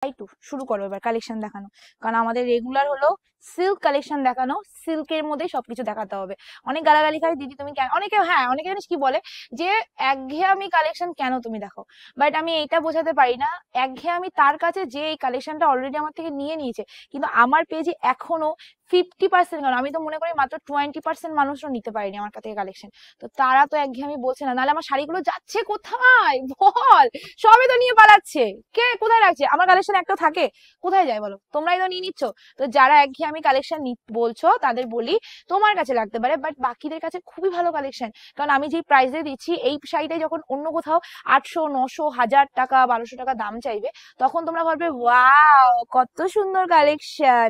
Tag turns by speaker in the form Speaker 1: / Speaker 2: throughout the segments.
Speaker 1: Two শুরু করো এবার কালেকশন দেখানো, কারণ আমাদের রেগুলার হলো সিল্ক কালেকশন দেখানো, সিল্কের মধ্যে সবকিছু দেখাতে হবে। অনেক গালাগালি খাই দিদি তুমি কেন, অনেকে হ্যাঁ অনেকে জানিস কি বলে যে একঘেয়েমি কালেকশন কেন তুমি দেখো, বাট আমি এটা বোঝাতে পারি না একঘেয়েমি তার কাছে যে এই কালেকশনটা অলরেডি আমার থেকে নিয়ে নিয়েছে, কিন্তু আমার পেজে এখনো 50%, কারণ আমি তো মনে করি মাত্র 20% মানুষও নিতে পারিনি আমার কাছ থেকে কালেকশন, তো তারা তো একঘেয়েমি বলছে না, নাহলে আমার শাড়িগুলো যাচ্ছে কোথায় বল, সবে তো নিয়ে পালাচ্ছে, কে কোথায় রাখছে, আমার কালেকশন একটা থাকে কোথায় যায় বলো, তোমরাই তো নিয়ে নিচ্ছ। তো যারা একঘেয়েমি কালেকশন বলছো তাদের বলি তোমার কাছে লাগতে পারে, বাট বাকিদের কাছে খুবই ভালো কালেকশন, কারণ আমি যে প্রাইসে দিচ্ছি এই শাড়িটা যখন অন্য কোথাও 800 900 1000 টাকা 1200 টাকা দাম চাইবে, তখন তোমরা ভাববে ওয়াও কত সুন্দর কালেকশন,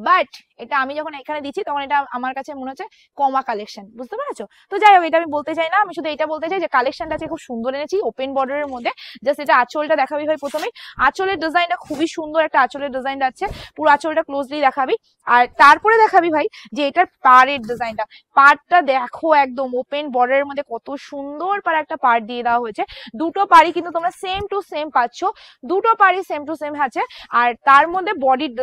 Speaker 1: বাট এটা আমি যখন এখানে দিচ্ছি তখন এটা আমার কাছে মনে হচ্ছে কমা কালেকশন, বুঝতে পারছো? তো যাই হোক এটা আমি বলতে চাই না, আমি শুধু এটা বলতে চাই যে কালেকশনটা আছে খুব সুন্দর এনেছি ওপেন বর্ডারের মধ্যে। জাস্ট এটা আঁচলটা দেখাবি ভাই, প্রথমে আঁচলের ডিজাইনটা খুবই সুন্দর একটা আঁচলের ডিজাইন আছে, পুরো আঁচলটা ক্লোজলি দেখাবি, আর তারপরে দেখাবি ভাই যে এটার পাড়ের ডিজাইনটা, পাড়টা দেখো একদম ওপেন বর্ডারের মধ্যে কত সুন্দর পার একটা পাড় দিয়ে দেওয়া হয়েছে, দুটো পাড়ি কিন্তু তোমরা সেম টু সেম পাচ্ছ, দুটো পাড়ি সেম টু সেম আছে। আর তার মধ্যে বডির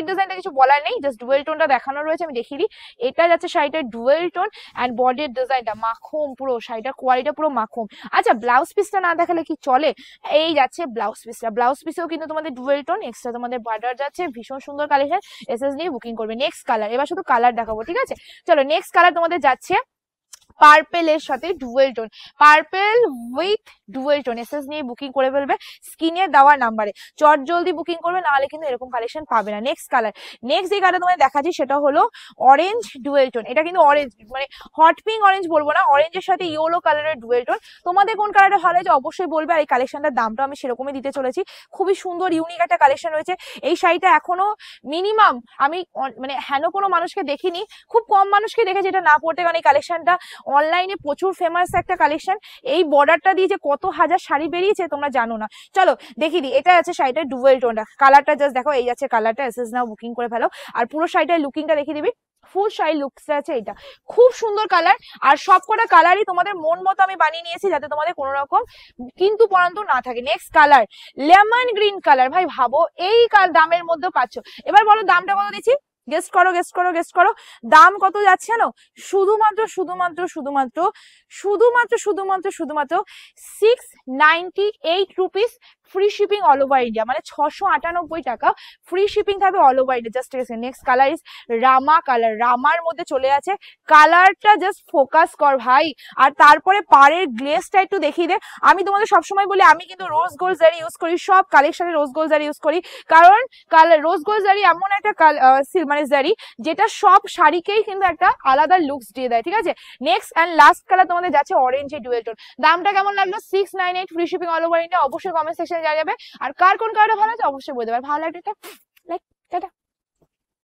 Speaker 1: ডিজাইনটা কিছু বলার নেই, জাস্ট ডুয়েল টোনটা দেখানো রয়েছে, আমি দেখিয়ে দিই। এটা যাচ্ছে শাড়িটার ডুয়েল টোন অ্যান্ড বডির ডিজাইনটা মাখুম, পুরো শাড়িটার কোয়ালিটিটা পুরো মাখুম। আচ্ছা ব্লাউজ পিসটা না দেখালে কি চলে, এই যাচ্ছে ব্লাউজ পিসেও কিন্তু তোমাদের ডুয়েল টোন, এক্সট্রা তোমাদের বর্ডার যাচ্ছে, ভীষণ সুন্দর কালেকশন, এসএস নিয়ে বুকিং করবে। নেক্সট কালার, এবার শুধু কালার দেখাবো, ঠিক আছে? চলো নেক্সট কালার তোমাদের যাচ্ছে পার্পেলের সাথে dual tone, purple with dual tone, SS নিয়ে বুকিং করে ফেলবে স্ক্রিনে দেওয়া নাম্বারে, চট জলদি বুকিং করবে, নাহলে কিন্তু এরকম কালেকশন পাবে না। নেক্সট কালার, নেক্সট যে কালার তোমাদের দেখাচ্ছি সেটা হলো অরেঞ্জ ডুয়েল টোন, এটা কিন্তু অরেঞ্জ মানে হট পিঙ্ক অরেঞ্জ বলবো না, অরেঞ্জের সাথে ইয়েলো কালারের ডুয়েল টোন। তোমাদের কোন কালারটা ভালো হয়েছে অবশ্যই বলবে, আর এই কালেকশনটার দামটা আমি সেরকমই দিতে চলেছি, খুবই সুন্দর ইউনিক একটা কালেকশন রয়েছে। এই শাড়িটা এখনো মিনিমাম আমি মানে হেন কোনো মানুষকে দেখিনি, খুব কম মানুষকে দেখেছি এটা না পড়তে, কারণ এই কালেকশনটা অনলাইনে প্রচুর ফেমাস একটা কালেকশন, এই বর্ডারটা দিয়ে যে কত হাজার শাড়ি বেরিয়েছে তোমরা জানো না। চলো দেখি দিই, এটা আছে শাড়িটার ডুয়েল টোনটা, কালারটা জাস্ট দেখো, এই আছে কালারটা, এসএস নাও বুকিং করে ফেলো, আর পুরো শাড়িটার লুকিংটা দেখিয়ে দিবি, ফুল শাড়ি লুকসটা আছে এটা, খুব সুন্দর কালার, আর সবকটা কালারই তোমাদের মন মতো আমি বানিয়ে নিয়েছি যাতে তোমাদের কোনো রকম কিন্তু পরান্ত না থাকে। Next colour lemon green colour, ভাই ভাবো এই দামের মধ্যে পাচ্ছ, এবার বলো দামটা কত দিচ্ছি, গেস্ট করো গেস্ট করো গেস্ট করো, দাম কত যাচ্ছে জানো, শুধুমাত্র 698 rupees, free shipping all over India, মানে 698 টাকা ফ্রি শিপিং থাকবে all over India. Just next colour is Rama colour, রামার মধ্যে চলে আছে, কালারটা জাস্ট ফোকাস কর ভাই, আর তারপরে পাড়ের গ্লেসটা একটু দেখিয়ে দে। আমি তোমাদের সবসময় বলি আমি কিন্তু রোজ গোল্ড জারি ইউজ করি, সব কালেকশনে রোজ গোল্ড জারি ইউজ করি, কারণ রোজ গোল্ড জারি এমন একটা মানে জারি যেটা সব শাড়িকেই কিন্তু একটা আলাদা লুকস দিয়ে দেয়, ঠিক আছে? নেক্সট অ্যান্ড লাস্ট কালার তোমাদের যাচ্ছে অরেঞ্জ ডুয়েল টোন, দামটা কেমন লাগলো, 698 free shipping all over India, অবশ্যই কমেন্ট সেকশনে জানাবে, আর কার কোন কালারটা ভালো আছে অবশ্যই বলতে পারবে। ভালো লাগলে লাইক টাটা।